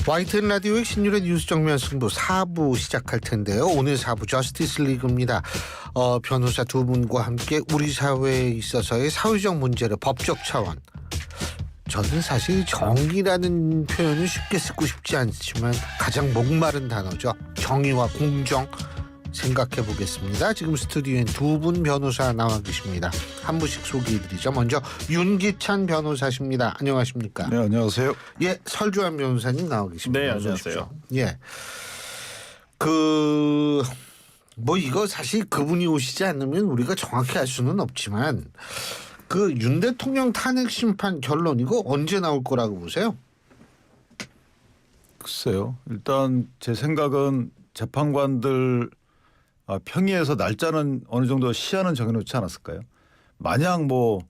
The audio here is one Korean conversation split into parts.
YTN 라디오의 신율의 뉴스 정면 승부 4부 시작할 텐데요. 오늘 4부 저스티스 리그입니다. 변호사 두 분과 함께 우리 사회에 있어서의 사회적 문제를 법적 차원. 저는 사실 정의라는 표현을 쉽게 쓰고 싶지 않지만 가장 목마른 단어죠. 정의와 공정 생각해 보겠습니다. 지금 스튜디오엔 두 분 변호사 나와 계십니다. 한 분씩 소개해드리죠. 먼저 윤기찬 변호사십니다. 안녕하십니까? 네, 안녕하세요. 예, 설주환 변호사님 나와 계십니다. 네, 어서 안녕하세요. 오십시오. 예, 뭐 이거 사실 그분이 오시지 않으면 우리가 정확히 알 수는 없지만 그 윤 대통령 탄핵 심판 결론 이거 언제 나올 거라고 보세요? 글쎄요. 일단 제 생각은 재판관들 평의에서 날짜는 어느 정도 시한은 정해놓지 않았을까요? 만약 뭐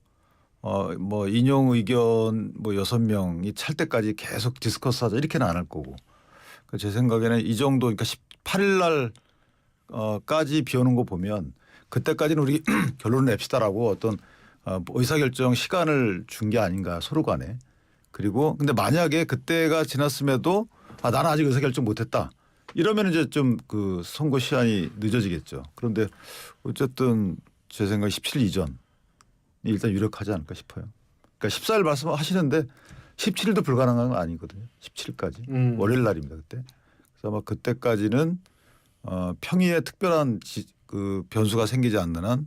인용 의견 6명이 찰 때까지 계속 디스커스하자 이렇게는 안 할 거고. 제 생각에는 이 정도 그러니까 18일 날까지 비오는 거 보면 그때까지는 우리 결론을 냅시다라고 어떤 의사결정 시간을 준 게 아닌가 서로 간에. 그리고 근데 만약에 그때가 지났음에도 나는 아직 의사결정 못했다. 이러면 이제 좀 그 선고 시한이 늦어지겠죠. 그런데 어쨌든 제 생각에 17일 이전이 일단 유력하지 않을까 싶어요. 그러니까 14일 말씀하시는데 17일도 불가능한 건 아니거든요. 17일까지 월요일 날입니다 그때. 그래서 아마 그때까지는 평의에 특별한 그 변수가 생기지 않는 한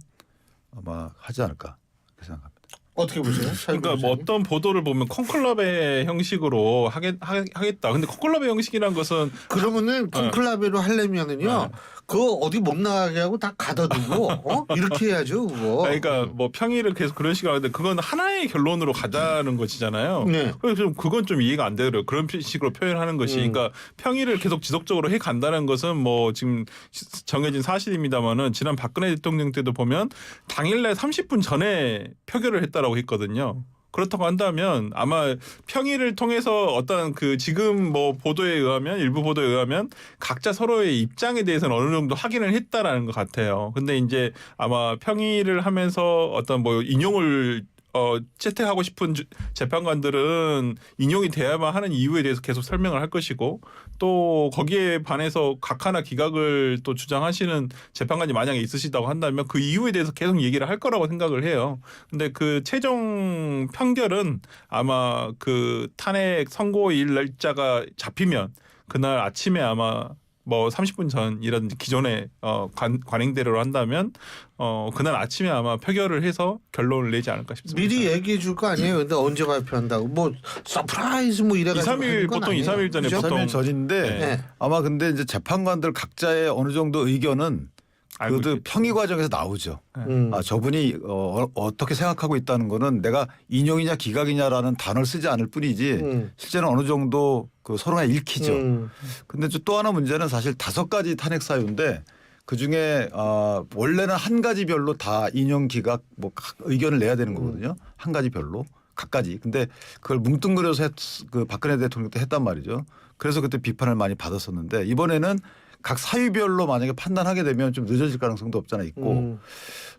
아마 하지 않을까 그렇게 생각합니다. 어떻게 보세요? 그러니까 뭐 어떤 보도를 보면 콘클라베 형식으로 하겠다. 근데 콘클라베 형식이란 것은 그러면은 콘클라베로 하려면은요. 그거 어디 못 나가게 하고 다 가둬두고 이렇게 해야죠 그거. 그러니까 뭐 평의를 계속 그런 식으로 하는데 그건 하나의 결론으로 가자는 것이잖아요. 네. 그래서 그건 좀 이해가 안 되더라고요. 그런 식으로 표현하는 것이. 그러니까 평의를 계속 지속적으로 해 간다는 것은 뭐 지금 정해진 사실입니다만은 지난 박근혜 대통령 때도 보면 당일날 30분 전에 표결을 했다라고 했거든요. 그렇다고 한다면 아마 평의를 통해서 어떤 그 지금 뭐 보도에 의하면 일부 보도에 의하면 각자 서로의 입장에 대해서는 어느 정도 확인을 했다라는 것 같아요. 근데 이제 아마 평의를 하면서 어떤 뭐 인용을 채택하고 싶은 재판관들은 인용이 돼야만 하는 이유에 대해서 계속 설명을 할 것이고 또 거기에 반해서 각하나 기각을 또 주장하시는 재판관이 만약에 있으시다고 한다면 그 이유에 대해서 계속 얘기를 할 거라고 생각을 해요. 근데 그 최종 판결은 아마 그 탄핵 선고일 날짜가 잡히면 그날 아침에 아마 뭐 30분 전이라든지 기존의 관행대로 한다면 그날 아침에 아마 표결을 해서 결론을 내지 않을까 싶습니다. 미리 얘기해 줄 거 아니에요. 근데 언제 발표한다고 뭐 서프라이즈 뭐 이래가지고 2-3일 보통 2-3일 전에 그죠? 보통 3일 전인데 네. 아마 근데 이제 재판관들 각자의 어느 정도 의견은 그것도 평의 과정에서 나오죠. 저분이 어떻게 생각하고 있다는 거는 내가 인용이냐 기각이냐라는 단어를 쓰지 않을 뿐이지 실제는 어느 정도 그 서로가 읽히죠. 근데 또 하나 문제는 사실 5가지 탄핵 사유인데 그중에 원래는 한 가지 별로 다 인용 기각 뭐 의견을 내야 되는 거거든요. 한 가지 별로 각가지. 근데 그걸 뭉뚱그려서 그 박근혜 대통령 때 했단 말이죠. 그래서 그때 비판을 많이 받았었는데 이번에는 각 사유별로 만약에 판단하게 되면 좀 늦어질 가능성도 없잖아 있고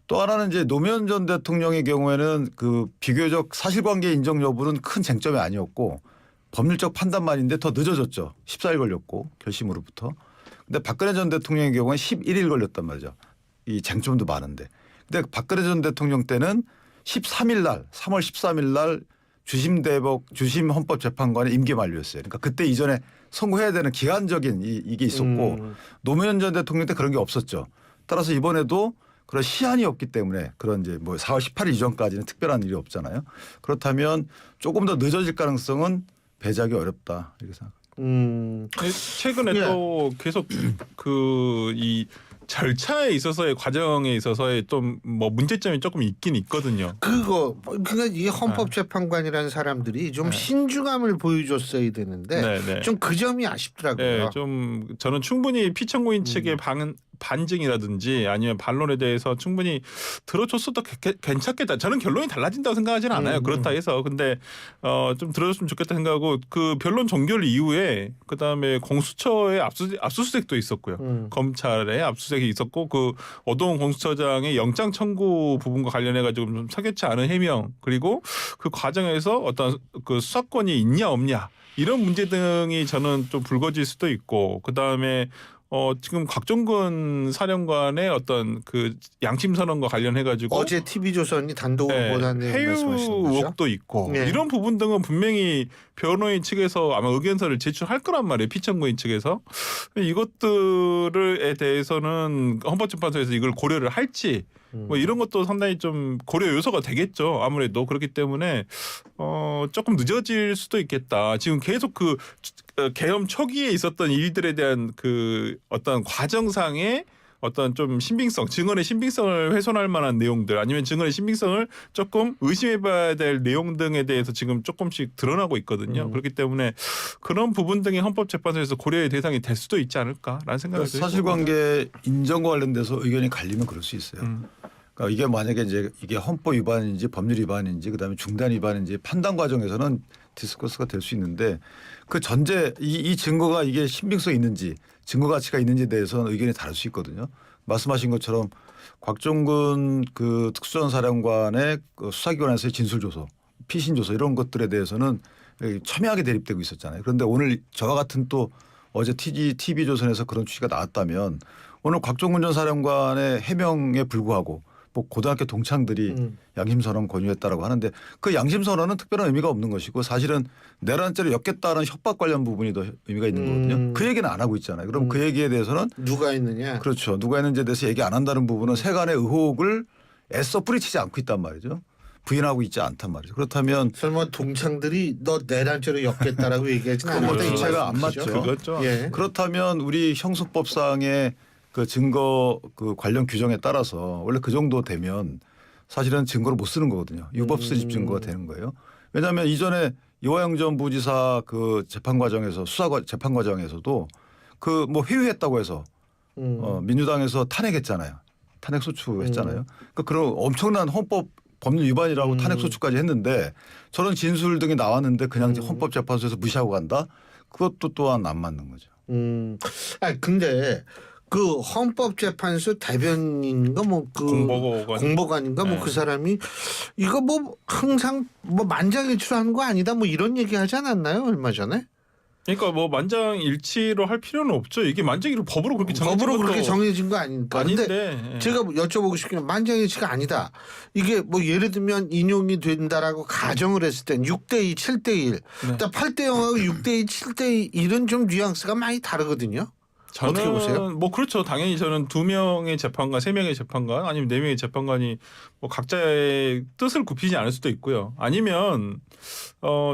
또 하나는 이제 노무현 전 대통령의 경우에는 그 비교적 사실관계 인정 여부는 큰 쟁점이 아니었고 법률적 판단만인데 더 늦어졌죠. 14일 걸렸고 결심으로부터. 근데 박근혜 전 대통령의 경우는 11일 걸렸단 말이죠. 이 쟁점도 많은데. 근데 박근혜 전 대통령 때는 13일 날 3월 13일 날 주심 헌법재판관의 임기 만료였어요. 그러니까 그때 이전에 선고해야 되는 기간적인 이게 있었고 노무현 전 대통령 때 그런 게 없었죠. 따라서 이번에도 그런 시한이 없기 때문에 그런 이제 뭐 4월 18일 이전까지는 특별한 일이 없잖아요. 그렇다면 조금 더 늦어질 가능성은 배제하기 어렵다 이렇게 생각합니다. 최근에 또 계속 그 이 절차에 있어서의 과정에 있어서의 좀 뭐 문제점이 조금 있긴 있거든요. 그러니까 이 헌법재판관이라는 사람들이 좀 신중함을 보여줬어야 되는데 좀 그 점이 아쉽더라고요. 네, 좀 저는 충분히 피청구인 측의 반증이라든지 아니면 반론에 대해서 충분히 들어줬어도 괜찮겠다. 저는 결론이 달라진다고 생각하지는 않아요. 그렇다 해서 근데 좀 들어줬으면 좋겠다 생각하고 그 변론 종결 이후에 그다음에 공수처의 압수수색도 있었고요. 검찰의 압수수색이 있었고 그 어동훈 공수처장의 영장 청구 부분과 관련해 가지고 좀 석연치 않은 해명 그리고 그 과정에서 어떤 그 수사권이 있냐 없냐 이런 문제 등이 저는 좀 불거질 수도 있고 그다음에 지금 곽종근 사령관의 어떤 그 양심 선언과 관련해 가지고 어제 TV조선이 단독으로 보도한 내용 해유 말씀하시는 거죠? 의혹도 있고 네. 이런 부분 등은 분명히 변호인 측에서 아마 의견서를 제출할 거란 말이에요. 피청구인 측에서. 이것들에 대해서는 헌법재판소에서 이걸 고려를 할지 뭐 이런 것도 상당히 좀 고려 요소가 되겠죠. 아무래도 그렇기 때문에 조금 늦어질 수도 있겠다. 지금 계속 그 계엄 초기에 있었던 일들에 대한 그 어떤 과정상의 어떤 좀 신빙성, 증언의 신빙성을 훼손할 만한 내용들 아니면 증언의 신빙성을 조금 의심해봐야 될 내용 등에 대해서 지금 조금씩 드러나고 있거든요. 그렇기 때문에 그런 부분 등이 헌법재판소에서 고려의 대상이 될 수도 있지 않을까라는 생각이 들어요. 사실관계 인정과 관련돼서 의견이 갈리면 그럴 수 있어요. 그러니까 이게 만약에 이제 이게 헌법 위반인지 법률 위반인지 그다음에 중단 위반인지 판단 과정에서는 디스커스가 될 수 있는데 그 전제 이 증거가 이게 신빙성이 있는지 증거 가치가 있는지에 대해서는 의견이 다를 수 있거든요. 말씀하신 것처럼 곽종근 그 특수전사령관의 그 수사기관에서의 진술조서, 피신조서 이런 것들에 대해서는 첨예하게 대립되고 있었잖아요. 그런데 오늘 저와 같은 또 어제 TV조선에서 그런 취지가 나왔다면 오늘 곽종근 전 사령관의 해명에 불구하고 뭐 고등학교 동창들이 양심선언 권유했다라고 하는데 그 양심선언은 특별한 의미가 없는 것이고 사실은 내란죄를 엮겠다는 협박 관련 부분이 더 의미가 있는 거거든요. 그 얘기는 안 하고 있잖아요. 그럼 그 얘기에 대해서는 누가 있느냐? 그렇죠. 누가 했는지에 대해서 얘기 안 한다는 부분은 세간의 의혹을 애써 뿌리치지 않고 있단 말이죠. 부인하고 있지 않단 말이죠. 그렇다면 설마 동창들이 너 내란죄로 엮겠다라고 얘기하지는 그건 않았다. 이 주체가 안 말씀이시죠? 맞죠. 그렇죠. 예. 그렇다면 우리 형소법상의 그 증거 그 관련 규정에 따라서 원래 그 정도 되면 사실은 증거를 못 쓰는 거거든요. 유법 수집 증거가 되는 거예요. 왜냐하면 이전에 이화영 전 부지사 그 재판 과정에서 재판 과정에서도 그 뭐 회유했다고 해서 민주당에서 탄핵했잖아요. 탄핵 소추했잖아요. 그러니까 그런 엄청난 헌법 법률 위반이라고 탄핵 소추까지 했는데 저런 진술 등이 나왔는데 그냥 헌법재판소에서 무시하고 간다. 그것도 또한 안 맞는 거죠. 아 근데 그 헌법재판소 대변인인가 뭐 그 공보관인가 뭐 그 사람이 이거 뭐 항상 뭐 만장일치로 거 아니다 뭐 이런 얘기 하지 않았나요 얼마 전에? 그러니까 뭐 만장일치로 할 필요는 없죠. 이게 만장일치 법으로 그렇게 정해진 거 아닙니까? 아닌데 근데 제가 여쭤보고 싶긴 한 만장일치가 아니다. 이게 뭐 예를 들면 인용이 된다라고 가정을 했을 땐 6대2, 7대1, 8대 0하고 6대2, 7대1은 좀 뉘앙스가 많이 다르거든요. 어떻게 보세요? 뭐 그렇죠. 당연히 저는 2명의 재판관, 3명의 재판관 아니면 4명의 재판관이 뭐 각자의 뜻을 굽히지 않을 수도 있고요. 아니면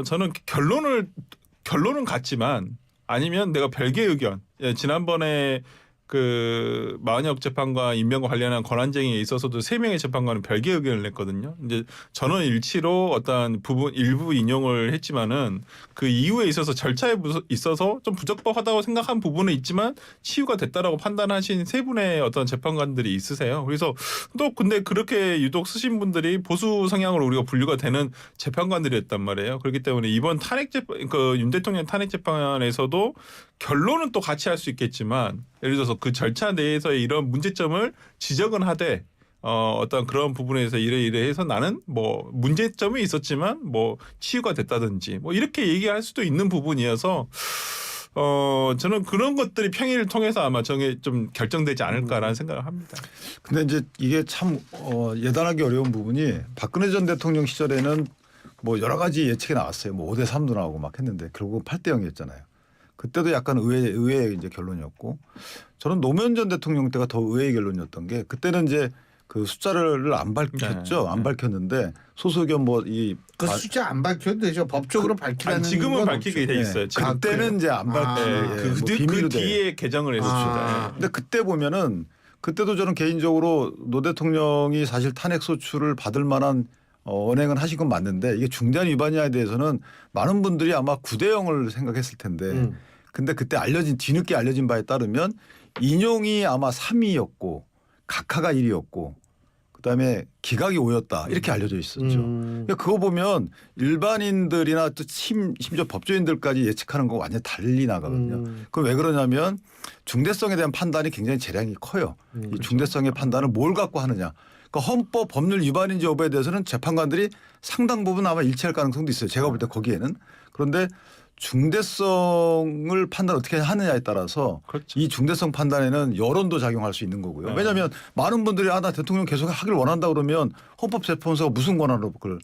저는 결론은 같지만 아니면 내가 별개의 의견. 지난번에 그 마은혁 재판관 임명과 관련한 권한쟁의에 있어서도 3명의 재판관은 별개의 의견을 냈거든요. 이제 전원 일치로 어떤 부분 일부 인용을 했지만은 그 이후에 있어서 절차에 있어서 좀 부적법하다고 생각한 부분은 있지만 치유가 됐다라고 판단하신 3분의 어떤 재판관들이 있으세요. 그래서 또 근데 그렇게 유독 쓰신 분들이 보수 성향으로 우리가 분류가 되는 재판관들이었단 말이에요. 그렇기 때문에 이번 탄핵 재판 그 윤 대통령 탄핵 재판에서도 결론은 또 같이 할 수 있겠지만 예를 들어서 그 절차 내에서의 이런 문제점을 지적은 하되 어떤 그런 부분에서 이래 해서 나는 뭐 문제점이 있었지만 뭐 치유가 됐다든지 뭐 이렇게 얘기할 수도 있는 부분이어서 저는 그런 것들이 평일을 통해서 아마 좀 결정되지 않을까라는 생각을 합니다. 근데 이제 이게 참 예단하기 어려운 부분이 박근혜 전 대통령 시절에는 뭐 여러 가지 예측이 나왔어요. 뭐 5대 3도 나오고 막 했는데 결국은 8대 0이었잖아요. 그때도 약간 의외의 이제 결론이었고 저는 노무현 전 대통령 때가 더 의외의 결론이었던 게 그때는 이제 그 숫자를 안 밝혔죠. 안 밝혔는데 소수 의견 뭐 이 그 숫자 안 밝혀도 되죠. 법적으로 밝히라는 지금은 건 밝히게 돼 있어요. 그때는 이제 안 밝혀. 그 뒤에 개정을 했습니다. 근데 그때 보면은 그때도 저는 개인적으로 노 대통령이 사실 탄핵 소추를 받을 만한 언행은 하신 건 맞는데 이게 중대한 위반이냐에 대해서는 많은 분들이 아마 9대 0을 생각했을 텐데 근데 그때 뒤늦게 알려진 바에 따르면 인용이 아마 3위였고 각하가 1위였고 그다음에 기각이 5였다 이렇게 알려져 있었죠. 그러니까 그거 보면 일반인들이나 또 심지어 법조인들까지 예측하는 거 완전 히 달리 나가거든요. 그럼 왜 그러냐면 중대성에 대한 판단이 굉장히 재량이 커요. 이 중대성의 판단을 뭘 갖고 하느냐. 그러니까 헌법 법률 위반인지 여부에 대해서는 재판관들이 상당 부분 아마 일치할 가능성도 있어요. 제가 볼 때 거기에는. 그런데 중대성을 판단 어떻게 하느냐에 따라서 그렇죠. 이 중대성 판단에는 여론도 작용할 수 있는 거고요. 왜냐하면 많은 분들이 나 대통령 계속 하길 원한다 그러면 헌법재판소가 무슨 권한으로 그걸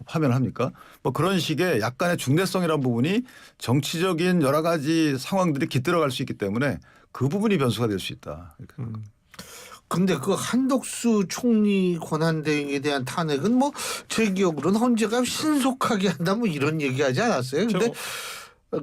파면을 합니까? 뭐 그런 식의 약간의 중대성이라는 부분이 정치적인 여러 가지 상황들이 깃들어갈 수 있기 때문에 그 부분이 변수가 될 수 있다. 근데 그 한덕수 총리 권한대행에 대한 탄핵은 뭐 제 기억으로는 헌재가 신속하게 한다 뭐 이런 얘기하지 않았어요. 근데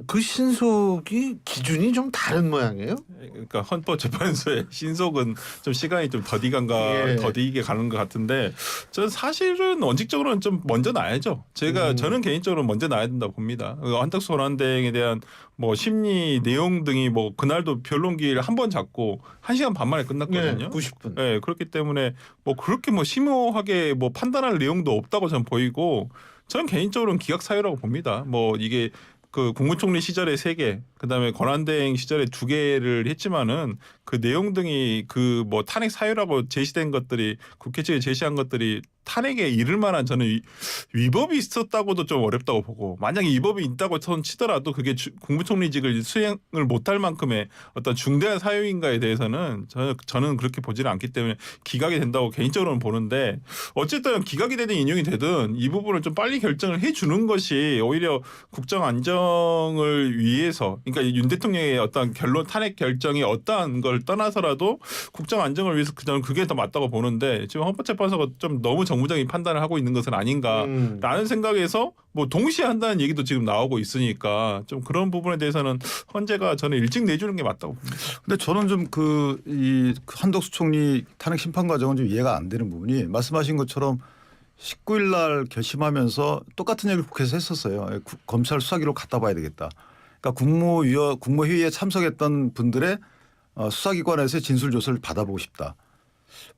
그 신속이 기준이 좀 다른 모양이에요. 그러니까 헌법재판소의 신속은 좀 시간이 좀 더디게 가는 것 같은데 저는 사실은 원칙적으로는 좀 먼저 나야죠. 저는 개인적으로 먼저 나야 된다고 봅니다. 한덕수 권한대행에 대한 뭐 심리 내용 등이 뭐 그날도 변론기를 한 번 잡고 1시간 반 만에 끝났거든요. 90분. 네, 그렇기 때문에 뭐 그렇게 뭐 심오하게 뭐 판단할 내용도 없다고 저는 보이고 저는 개인적으로는 기각 사유라고 봅니다. 뭐 이게 그 국무총리 시절에 3개, 그다음에 권한대행 시절에 2개를 했지만은 그 내용 등이 그 뭐 탄핵 사유라고 제시된 것들이 국회 측에 제시한 것들이 탄핵에 이를 만한 저는 위법이 있었다고도 좀 어렵다고 보고 만약에 위법이 있다고 치더라도 그게 국무총리직을 수행을 못할 만큼의 어떤 중대한 사유인가에 대해서는 저는 그렇게 보지는 않기 때문에 기각이 된다고 개인적으로는 보는데 어쨌든 기각이 되든 인용이 되든 이 부분을 좀 빨리 결정을 해주는 것이 오히려 국정 안정을 위해서 그러니까 윤 대통령의 어떤 결론 탄핵 결정이 어떠한 걸 떠나서라도 국정 안정을 위해서 저는 그게 더 맞다고 보는데 지금 헌법재판소가 좀 너무 정무적인 판단을 하고 있는 것은 아닌가라는 생각에서 뭐 동시에 한다는 얘기도 지금 나오고 있으니까 좀 그런 부분에 대해서는 헌재가 저는 일찍 내주는 게 맞다고 봅니다. 근데 저는 좀 이 한덕수 총리 탄핵 심판 과정은 좀 이해가 안 되는 부분이 말씀하신 것처럼 19일 날 결심하면서 똑같은 얘기를 국회에서 했었어요. 검찰 수사기록 갖다 봐야 되겠다. 그러니까 국무회의에 참석했던 분들의 수사기관에서의 진술조서를 받아보고 싶다.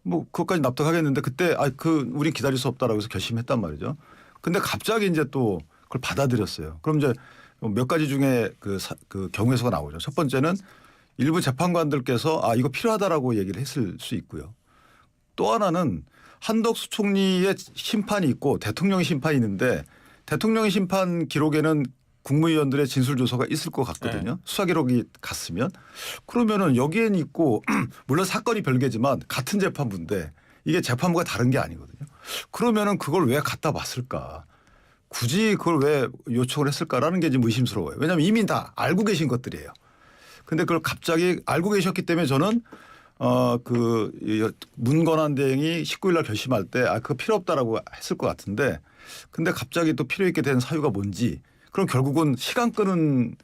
뭐 그것까지 납득하겠는데 그때 우린 기다릴 수 없다라고 해서 결심했단 말이죠. 근데 갑자기 이제 또 그걸 받아들였어요. 그럼 이제 몇 가지 중에 그 경우의 수가 나오죠. 첫 번째는 일부 재판관들께서 이거 필요하다라고 얘기를 했을 수 있고요. 또 하나는 한덕수 총리의 심판이 있고 대통령의 심판이 있는데 대통령의 심판 기록에는 국무위원들의 진술조서가 있을 것 같거든요. 네. 수사기록이 갔으면. 그러면은 여기엔 있고 물론 사건이 별개지만 같은 재판부인데 이게 재판부가 다른 게 아니거든요. 그러면은 그걸 왜 갖다 봤을까? 굳이 그걸 왜 요청을 했을까라는 게 좀 의심스러워요. 왜냐하면 이미 다 알고 계신 것들이에요. 근데 그걸 갑자기 알고 계셨기 때문에 저는 문권한대행이 19일 날 결심할 때 그거 필요 없다라고 했을 것 같은데 근데 갑자기 또 필요 있게 된 사유가 뭔지 그럼 결국은 시간 끄는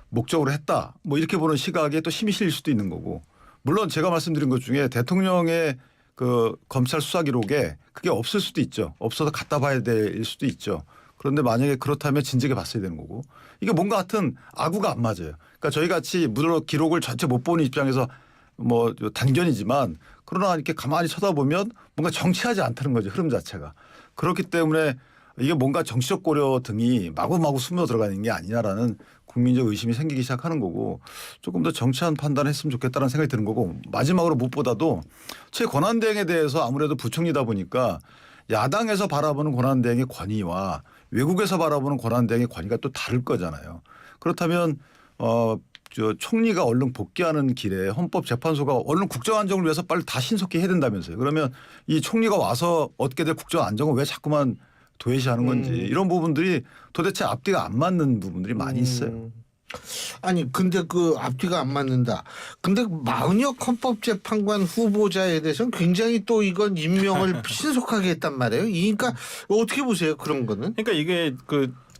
목적으로 했다. 뭐 이렇게 보는 시각에 또 힘이 실릴 수도 있는 거고. 물론 제가 말씀드린 것 중에 대통령의 그 검찰 수사 기록에 그게 없을 수도 있죠. 없어서 갖다 봐야 될 수도 있죠. 그런데 만약에 그렇다면 진즉에 봤어야 되는 거고. 이게 뭔가 하여튼 아구가 안 맞아요. 그러니까 저희 같이 물론 기록을 전체 못 보는 입장에서 뭐 단견이지만 그러나 이렇게 가만히 쳐다보면 뭔가 정치하지 않다는 거죠. 흐름 자체가. 그렇기 때문에 이게 뭔가 정치적 고려 등이 마구마구 스며 들어가는 게 아니냐라는 국민적 의심이 생기기 시작하는 거고 조금 더 정치한 판단을 했으면 좋겠다는 생각이 드는 거고 마지막으로 무엇보다도 최 권한대행에 대해서 아무래도 부총리다 보니까 야당에서 바라보는 권한대행의 권위와 외국에서 바라보는 권한대행의 권위가 또 다를 거잖아요. 그렇다면 총리가 얼른 복귀하는 길에 헌법재판소가 얼른 국정안정을 위해서 빨리 다 신속히 해야 된다면서요. 그러면 이 총리가 와서 얻게 될 국정안정은 왜 자꾸만 도외시하는 건지 이런 부분들이 도대체 앞뒤가 안 맞는 부분들이 많이 있어요. 아니 근데 그 앞뒤가 안 맞는다. 근데 마은혁 헌법재판관 후보자에 대해서는 굉장히 또 이건 임명을 신속하게 했단 말이에요. 그러니까 어떻게 보세요 그런 거는? 그러니까 이게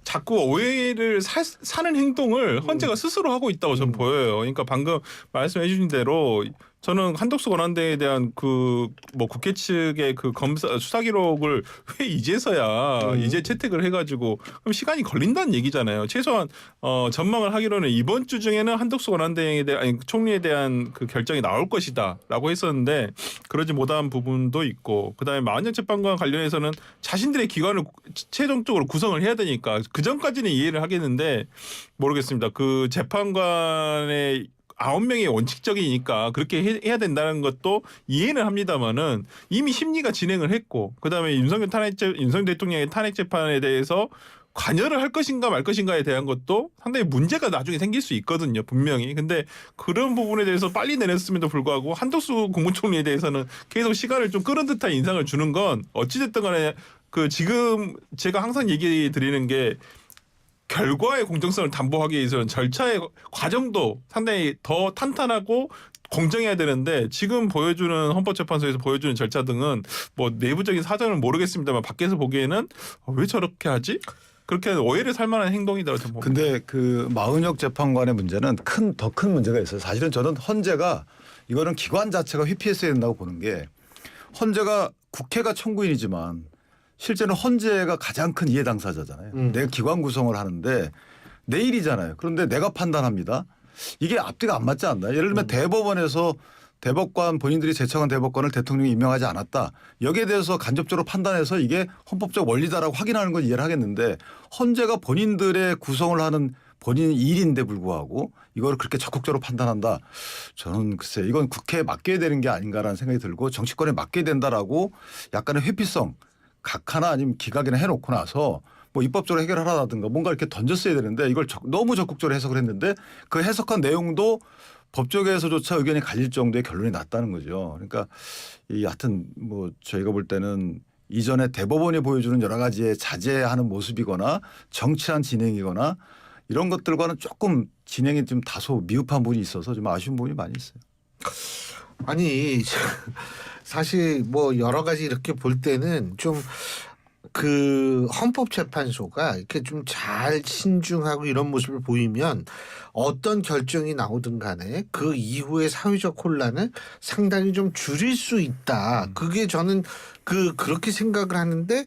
자꾸 오해를 사는 행동을 헌재가 스스로 하고 있다고 저는 보여요. 그러니까 방금 말씀해 주신 대로 저는 한덕수 권한대행에 대한 그 뭐 국회 측의 그 검사 수사 기록을 왜 이제서야 이제 채택을 해가지고 그럼 시간이 걸린다는 얘기잖아요. 최소한 전망을 하기로는 이번 주 중에는 한덕수 권한대행에 대한 아니 총리에 대한 그 결정이 나올 것이다라고 했었는데 그러지 못한 부분도 있고 그다음에 마흔년 재판과 관련해서는 자신들의 기관을 최종적으로 구성을 해야 되니까 그 전까지는 이해를 하겠는데 모르겠습니다. 그 재판관의 9명이 원칙적이니까 그렇게 해야 된다는 것도 이해는 합니다만은 이미 심리가 진행을 했고 그다음에 윤석열 대통령의 탄핵 재판에 대해서 관여를 할 것인가 말 것인가에 대한 것도 상당히 문제가 나중에 생길 수 있거든요. 분명히. 근데 그런 부분에 대해서 빨리 내렸음에도 불구하고 한덕수 국무총리에 대해서는 계속 시간을 좀 끌은 듯한 인상을 주는 건 어찌됐든 간에 그 지금 제가 항상 얘기 드리는 게 결과의 공정성을 담보하기 위해서는 절차의 과정도 상당히 더 탄탄하고 공정해야 되는데 지금 보여주는 헌법재판소에서 보여주는 절차 등은 뭐 내부적인 사정을 모르겠습니다만 밖에서 보기에는 왜 저렇게 하지? 그렇게 오해를 살 만한 행동이다라고 저는 봅니다. 근데 그 마은혁 재판관의 문제는 더 큰 문제가 있어요. 사실은 저는 헌재가 이거는 기관 자체가 회피했어야 된다고 보는 게 헌재가 국회가 청구인이지만 실제는 헌재가 가장 큰 이해 당사자잖아요. 내가 기관 구성을 하는데 내일이잖아요. 그런데 내가 판단합니다. 이게 앞뒤가 안 맞지 않나요? 예를 들면 대법원에서 대법관 본인들이 제청한 대법관을 대통령이 임명하지 않았다. 여기에 대해서 간접적으로 판단해서 이게 헌법적 원리다라고 확인하는 건 이해를 하겠는데 헌재가 본인들의 구성을 하는 본인 일인데 불구하고 이걸 그렇게 적극적으로 판단한다. 저는 글쎄 이건 국회에 맡겨야 되는 게 아닌가라는 생각이 들고 정치권에 맡겨야 된다라고 약간의 회피성 각하나 아니면 기각이나 해놓고 나서 뭐 입법적으로 해결하라든가 뭔가 이렇게 던졌어야 되는데 이걸 너무 적극적으로 해석을 했는데 그 해석한 내용도 법조계에서조차 의견이 갈릴 정도의 결론이 났다는 거죠. 그러니까 이 하여튼 뭐 저희가 볼 때는 이전에 대법원이 보여주는 여러 가지의 자제하는 모습이거나 정치한 진행이거나 이런 것들과는 조금 진행이 좀 다소 미흡한 부분이 있어서 좀 아쉬운 부분이 많이 있어요. 아니 사실 뭐 여러 가지 이렇게 볼 때는 좀 그 헌법재판소가 이렇게 좀 잘 신중하고 이런 모습을 보이면 어떤 결정이 나오든 간에 그 이후의 사회적 혼란을 상당히 좀 줄일 수 있다. 그게 저는 그렇게 생각을 하는데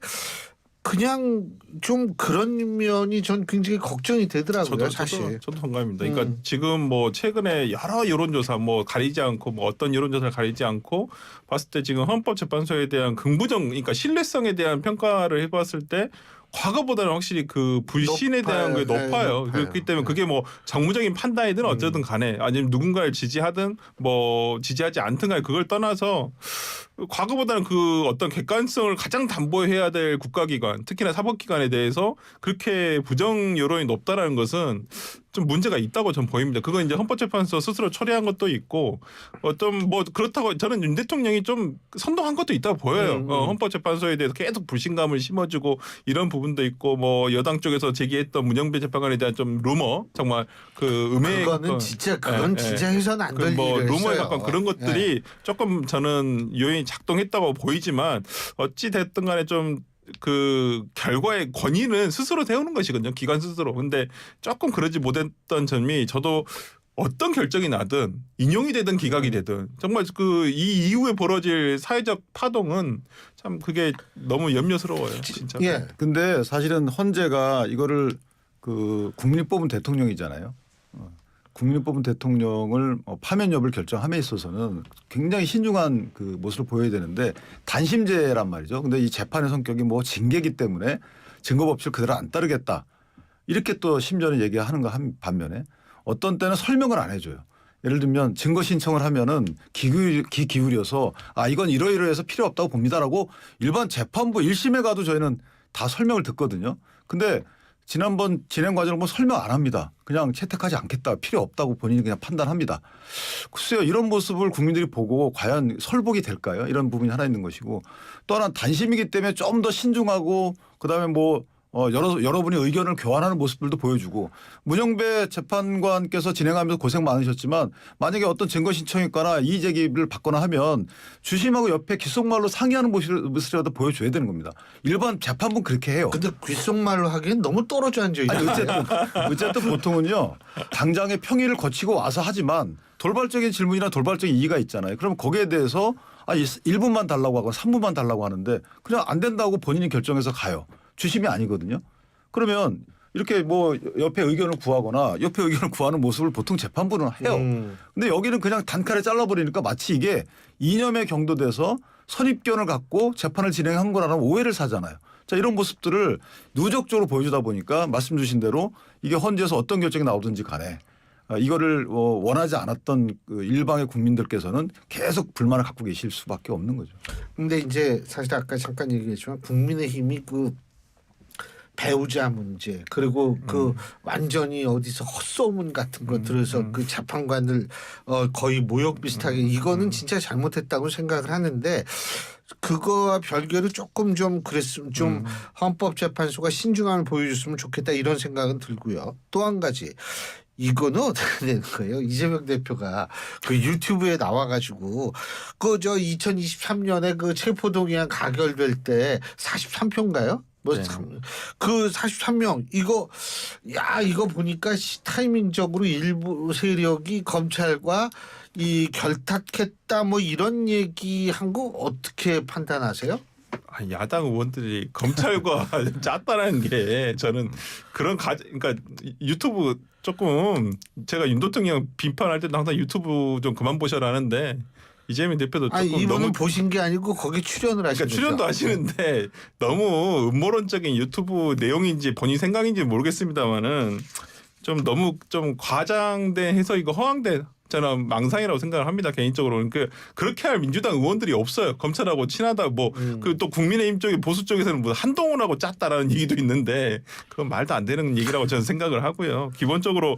그냥 좀 그런 면이 전 굉장히 걱정이 되더라고요. 사실. 저도 동감입니다. 그러니까 지금 뭐 최근에 여러 여론조사 뭐 가리지 않고 뭐 어떤 여론조사를 가리지 않고 봤을 때 지금 헌법재판소에 대한 긍부정, 그러니까 신뢰성에 대한 평가를 해봤을 때 과거보다는 확실히 그 불신에 대한 게 높아요. 그렇기 때문에 그게 뭐 정무적인 판단이든 어쩌든 간에 아니면 누군가를 지지하든 뭐 지지하지 않든 간에 그걸 떠나서 과거보다는 그 어떤 객관성을 가장 담보해야 될 국가기관 특히나 사법기관에 대해서 그렇게 부정 여론이 높다라는 것은 좀 문제가 있다고 저는 보입니다. 그건 이제 헌법재판소 스스로 처리한 것도 있고 어떤 뭐 그렇다고 저는 윤 대통령이 좀 선동한 것도 있다고 보여요. 헌법재판소에 대해서 계속 불신감을 심어주고 이런 부분도 있고 뭐 여당 쪽에서 제기했던 문영배 재판관에 대한 좀 루머 정말 그 음해 그건 진짜 해서는 안 될 뭐 일이었어요. 루머에 가까운 그런 것들이 조금 저는 요인이 작동했다고 보이지만 어찌 됐든 간에 좀 그 결과의 권위는 스스로 세우는 것이거든요. 기관 스스로. 근데 조금 그러지 못했던 점이 저도 어떤 결정이 나든 인용이 되든 기각이 되든 정말 그 이 이후에 벌어질 사회적 파동은 참 그게 너무 염려스러워요. 진짜. 예. 근데 사실은 헌재가 이거를 그 국민이 뽑은 대통령이잖아요. 국민이 뽑은 대통령을 파면 여부를 결정함에 있어서는 굉장히 신중한 그 모습을 보여야 되는데 단심제란 말이죠. 근데 이 재판의 성격이 뭐 징계기 때문에 증거 법칙을 그대로 안 따르겠다. 이렇게 또 심지어는 얘기하는 거 반면에 어떤 때는 설명을 안 해줘요. 예를 들면 증거 신청을 하면은 귀 기울여서 아 이건 이러이러해서 필요 없다고 봅니다라고 일반 재판부 1심에 가도 저희는 다 설명을 듣거든요. 근데 지난번 진행 과정을 뭐 설명 안 합니다. 그냥 채택하지 않겠다. 필요 없다고 본인이 그냥 판단합니다. 글쎄요. 이런 모습을 국민들이 보고 과연 설복이 될까요? 이런 부분이 하나 있는 것이고 또 하나 단심이기 때문에 좀 더 신중하고 그다음에 뭐 여러분이 의견을 교환하는 모습들도 보여주고 문영배 재판관께서 진행하면서 고생 많으셨지만 만약에 어떤 증거 신청했거나 이의 제기를 받거나 하면 주심하고 옆에 귓속말로 상의하는 모습이라도 보여줘야 되는 겁니다. 일반 재판부는 그렇게 해요. 근데 귓속말로 하기엔 너무 떨어져 앉아 있어요. 어쨌든 보통은요. 당장의 평의를 거치고 와서 하지만 돌발적인 질문이나 돌발적인 이의가 있잖아요. 그럼 거기에 대해서 1분만 달라고 하거나 3분만 달라고 하는데 그냥 안 된다고 본인이 결정해서 가요. 주심이 아니거든요. 그러면 이렇게 뭐 옆에 의견을 구하거나 옆에 의견을 구하는 모습을 보통 재판부는 해요. 근데 여기는 그냥 단칼에 잘라버리니까 마치 이게 이념에 경도돼서 선입견을 갖고 재판을 진행한 거라는 오해를 사잖아요. 자, 이런 모습들을 누적적으로 보여주다 보니까 말씀 주신 대로 이게 헌재에서 어떤 결정이 나오든지 간에 이거를 원하지 않았던 그 일방의 국민들께서는 계속 불만을 갖고 계실 수밖에 없는 거죠. 근데 이제 사실 아까 잠깐 얘기했지만 국민의힘이 그 배우자 문제 그리고 그 완전히 어디서 헛소문 같은 거 들어서 그 재판관을 거의 모욕 비슷하게 이거는 진짜 잘못했다고 생각을 하는데 그거와 별개로 조금 좀 그랬으면 좀 헌법재판소가 신중함을 보여줬으면 좋겠다 이런 생각은 들고요. 또 한 가지 이거는 어떻게 되는 거예요? 이재명 대표가 그 유튜브에 나와가지고 그 저 2023년에 그 체포동의안 가결될 때 43표인가요? 뭐 그 43명 이거 보니까 타이밍적으로 일부 세력이 검찰과 이 결탁했다 뭐 이런 얘기한 거 어떻게 판단하세요? 야당 의원들이 검찰과 짰다는 게 저는 그러니까 유튜브 조금 제가 윤 대통령 비판할 때도 항상 유튜브 좀 그만 보셔라는데 이재명 대표도 조금 이분은 너무 보신 게 아니고 거기 출연을 하시는 그러니까 출연도 하시는데 너무 음모론적인 유튜브 내용인지 본인 생각인지 모르겠습니다만은 좀 너무 좀 과장된 해서 이거 허황된 저는 망상이라고 생각을 합니다 개인적으로. 그렇게 할 민주당 의원들이 없어요. 검찰하고 친하다 뭐 그 또 국민의힘 쪽에 보수 쪽에서는 뭐 한동훈하고 짰다라는 얘기도 있는데 그건 말도 안 되는 얘기라고 저는 생각을 하고요. 기본적으로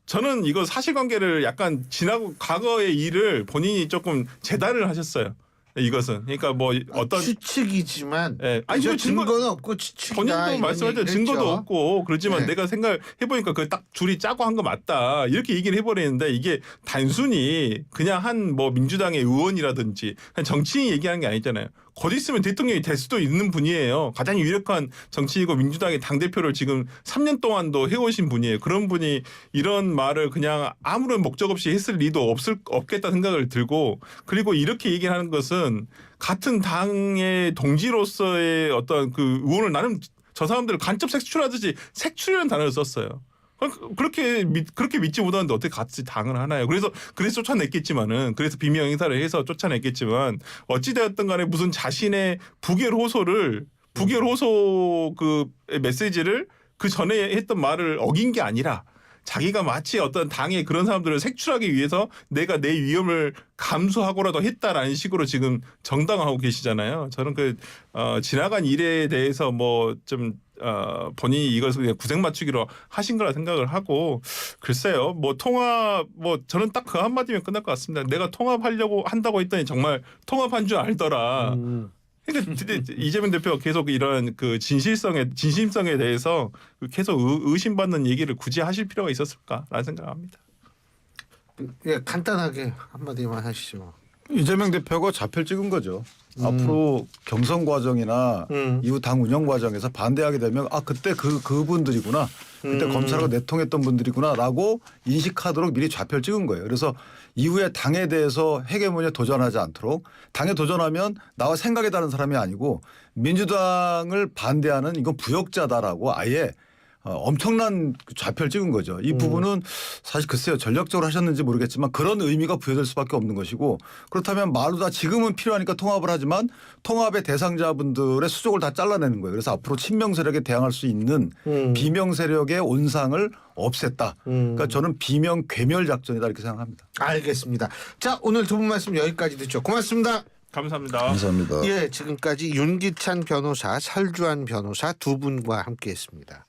저는 이거 사실관계를 약간 지나고 과거의 일을 본인이 조금 재단을 하셨어요. 이것은 그러니까 뭐 어떤 추측이지만 아니 증거는 없고 추측이다. 본인도 말씀하셨죠. 증거도 없고 그렇지만 네. 내가 생각해 보니까 그 딱 둘이 짜고 한 거 맞다 이렇게 얘기를 해버리는데 이게 단순히 그냥 한 뭐 민주당의 의원이라든지 그냥 정치인이 얘기하는 게 아니잖아요. 곧 있으면 대통령이 될 수도 있는 분이에요. 가장 유력한 정치인이고 민주당의 당대표를 지금 3년 동안도 해오신 분이에요. 그런 분이 이런 말을 그냥 아무런 목적 없이 했을 리도 없겠다 생각을 들고 그리고 이렇게 얘기를 하는 것은 같은 당의 동지로서의 어떤 그 의원을 나는 저 사람들을 간접 색출하듯이 색출이라는 단어를 썼어요. 그렇게 믿지 못하는데 어떻게 같이 당을 하나요? 그래서 쫓아냈겠지만은 그래서 비명 행사를 해서 쫓아냈겠지만 어찌되었든 간에 무슨 자신의 부결 호소 그 메시지를 그 전에 했던 말을 어긴 게 아니라 자기가 마치 어떤 당의 그런 사람들을 색출하기 위해서 내가 내 위험을 감수하고라도 했다라는 식으로 지금 정당화하고 계시잖아요. 저는 지나간 일에 대해서 뭐 좀 본인이 이것을 그냥 구색 맞추기로 하신 거라 생각을 하고 글쎄요. 뭐 통합 뭐 저는 딱 그 한마디면 끝날 것 같습니다. 내가 통합하려고 한다고 했더니 정말 통합한 줄 알더라. 그러니까 이재명 대표가 계속 이런 그 진심성에 대해서 계속 의심받는 얘기를 굳이 하실 필요가 있었을까라는 생각합니다. 예, 간단하게 한마디만 하시죠. 이재명 대표가 좌표를 찍은 거죠. 앞으로 경선 과정이나 이후 당 운영 과정에서 반대하게 되면 그때 그분들이구나. 그때 검찰하고 내통했던 분들이구나라고 인식하도록 미리 좌표를 찍은 거예요. 그래서 이후에 당에 대해서 헤게모니에 도전하지 않도록 당에 도전하면 나와 생각이 다른 사람이 아니고 민주당을 반대하는 이건 부역자다라고 아예 엄청난 좌표를 찍은 거죠. 이 부분은 사실 글쎄요 전략적으로 하셨는지 모르겠지만 그런 의미가 부여될 수밖에 없는 것이고 그렇다면 말로 다 지금은 필요하니까 통합을 하지만 통합의 대상자분들의 수족을 다 잘라내는 거예요. 그래서 앞으로 친명 세력에 대항할 수 있는 비명 세력의 온상을 없앴다. 그러니까 저는 비명 괴멸 작전이다 이렇게 생각합니다. 알겠습니다. 자 오늘 두 분 말씀 여기까지 듣죠. 고맙습니다. 감사합니다. 감사합니다. 예, 지금까지 윤기찬 변호사, 설주환 변호사 두 분과 함께했습니다.